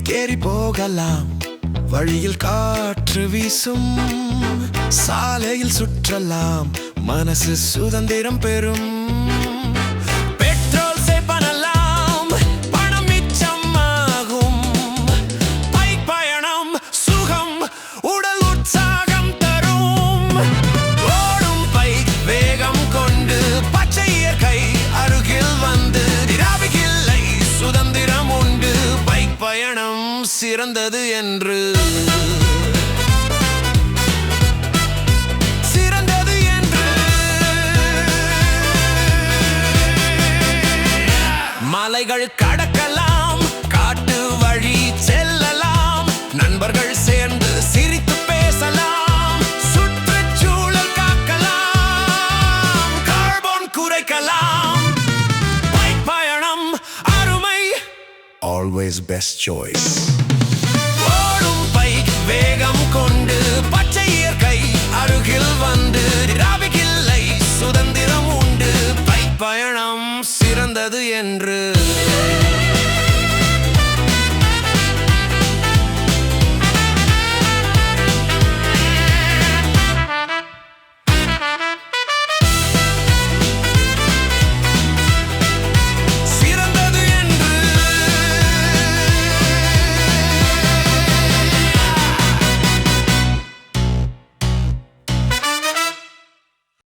ஏறி போகலாம், வழியில் காற்று வீசும், சாலையில் சுற்றலாம், மனசு சுதந்திரம் பெறும். பெட்ரோல் சேவ் பண்ணலாம், பணம் மிச்சமாகும். பைக் பயணம் சுகம், உடல் உற்சாகம் தரும். ஓடும் பைக் வேகம் கொண்டு பச்சை இயற்கை அருகில் வந்து, டிராபிக் இல்லை, சுதந்திரம் உண்டு. பைக் பயணம் சிறந்தது என்று மலைகள் கடக்கலாம், காட்டு வழி செல்லலாம், நண்பர்கள் சேர்ந்து சிரித்து பேசலாம், சுற்றுச்சூழல் காக்கலாம், கார்பன் குறைக்கலாம். பைக் பயணம் அருமை, always best choice. ஓடும் பைக் வேகம் கொண்டு பச்சை இயற்கை அருகில் வந்து, டிராபிக் இல்லை, சுதந்திரம் உண்டு. பைக் பயணம் சிறந்தது என்று